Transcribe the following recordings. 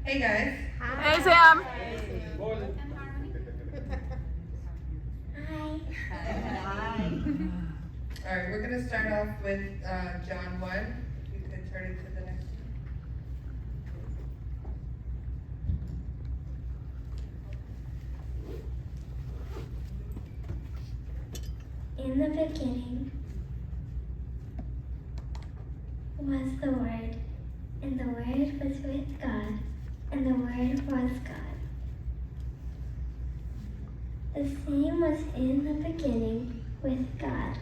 Hey guys. Hey Sam. Hi. All right, we're going to start off with John 1. You can turn it to the next one. In the beginning was the Word, and the Word was with God, and the Word was God. The same was in the beginning with God.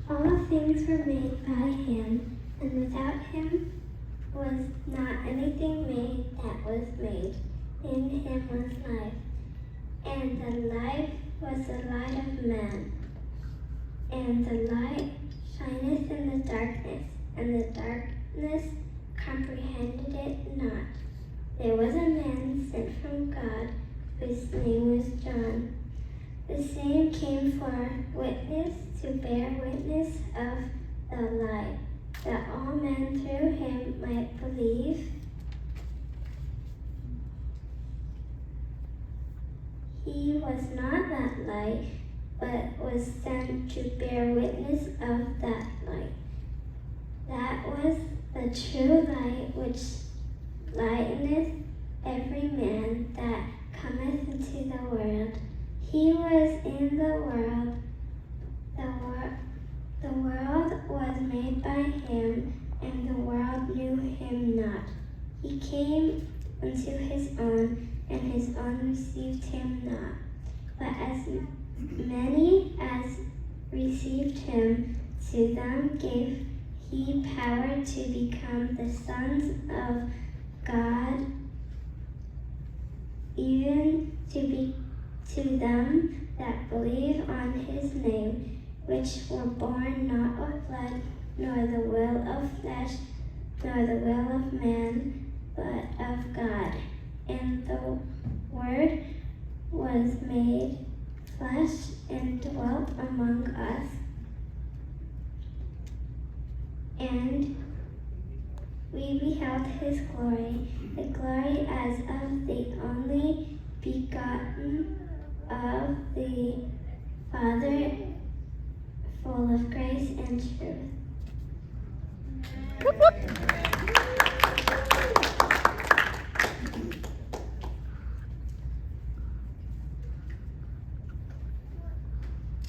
All things were made by him, and without him was not anything made that was made. In him was life, and the life was the light of man. And the light shineth in the darkness, and the darkness comprehended it not. There was a man sent from God, whose name was John. The same came for witness, to bear witness of the light, that all men through him might believe. He was not that light, but was sent to bear witness of that light. That was the true light, which lighteneth every man that cometh into the world. He was in the world. The world was made by him, and the world knew him not. He came unto his own, and his own received him not. But as many as received him, to them gave he power to become the sons of God, even to them that believe on his name, which were born not of blood, nor the will of flesh, nor the will of man, but of God. And the Word was made flesh and dwelt among us, and we beheld his glory, the glory as of the only begotten of the Father, full of grace and truth.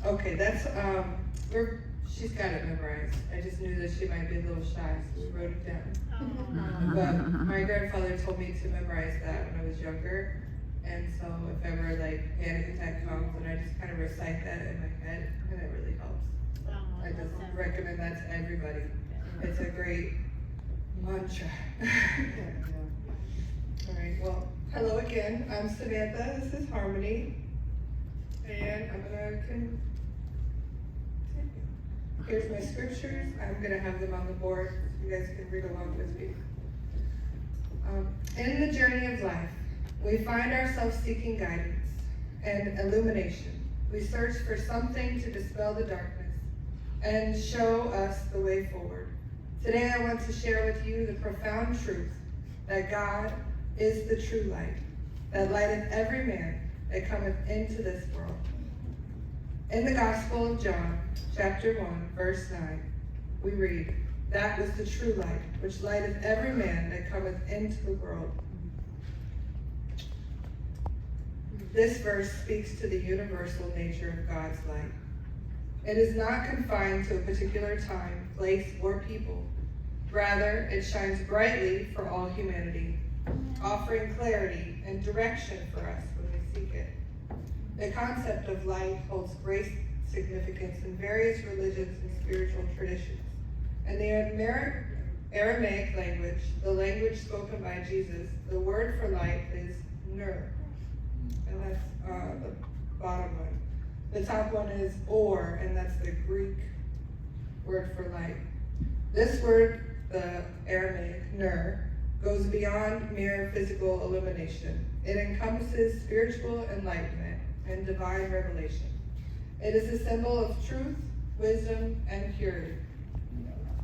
Okay, that's she's got it memorized. I just knew that she might be a little shy, so she wrote it down. But my grandfather told me to memorize that when I was younger, and so if ever like panic attack comes, and I just kind of recite that in my head, and it really helps. I just recommend that to everybody. It's a great mantra. All right, well, hello again. I'm Samantha. This is Harmony, and I'm gonna continue. Here's my scriptures. I'm going to have them on the board so you guys can read along with me. In the journey of life, we find ourselves seeking guidance and illumination. We search for something to dispel the darkness and show us the way forward. Today I want to share with you the profound truth that God is the true light, that lighteth every man that cometh into this world. In the Gospel of John, chapter 1, verse 9, we read, "That was the true light, which lighteth every man that cometh into the world." This verse speaks to the universal nature of God's light. It is not confined to a particular time, place, or people. Rather, it shines brightly for all humanity, offering clarity and direction for us when we seek it. The concept of light holds great significance in various religions and spiritual traditions. In the Aramaic language, the language spoken by Jesus, the word for light is nur, and that's the bottom one. The top one is or, and that's the Greek word for light. This word, the Aramaic nur, goes beyond mere physical illumination. It encompasses spiritual enlightenment and divine revelation. It is a symbol of truth, wisdom, and purity.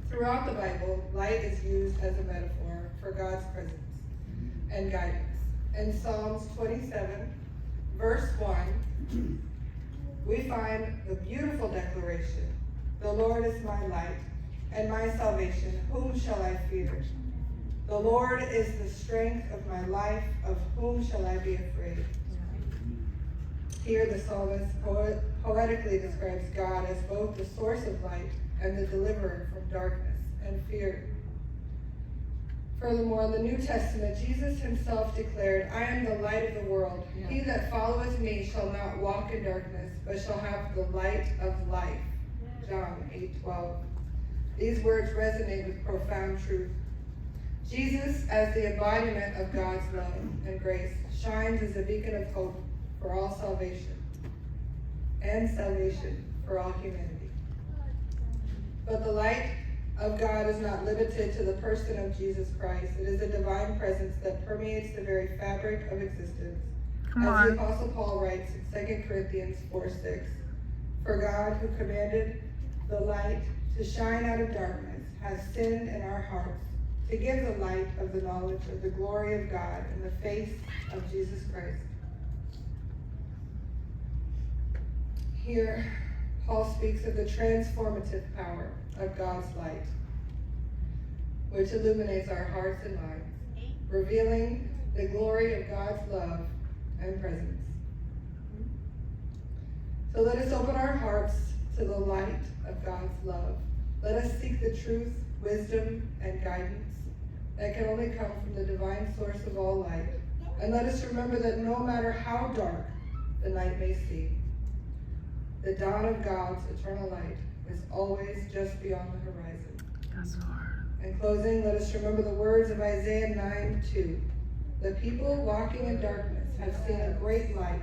Throughout the Bible, light is used as a metaphor for God's presence and guidance. In Psalms 27, verse 1, we find the beautiful declaration, "The Lord is my light and my salvation. Whom shall I fear? The Lord is the strength of my life. Of whom shall I be afraid?" Here the psalmist poetically describes God as both the source of light and the deliverer from darkness and fear. Furthermore, in the New Testament, Jesus himself declared, "I am the light of the world. He that followeth me shall not walk in darkness, but shall have the light of life." John 8:12. These words resonate with profound truth. Jesus, as the embodiment of God's love and grace, shines as a beacon of hope for all salvation and salvation for all humanity. But the light of God is not limited to the person of Jesus Christ. It is a divine presence that permeates the very fabric of existence. As the Apostle Paul writes in 2 Corinthians 4:6, "For God, who commanded the light to shine out of darkness, has sinned in our hearts to give the light of the knowledge of the glory of God in the face of Jesus Christ." Here, Paul speaks of the transformative power of God's light, which illuminates our hearts and minds, revealing the glory of God's love and presence. So let us open our hearts to the light of God's love. Let us seek the truth, wisdom, and guidance that can only come from the divine source of all light. And let us remember that no matter how dark the night may seem, the dawn of God's eternal light is always just beyond the horizon. Yes, Lord. In closing, let us remember the words of Isaiah 9:2. "The people walking in darkness have seen a great light.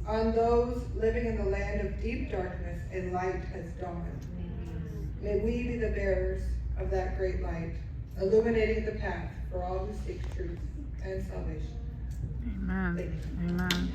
On those living in the land of deep darkness, a light has dawned." May we be the bearers of that great light, illuminating the path for all who seek truth and salvation. Amen. Thank you. Amen.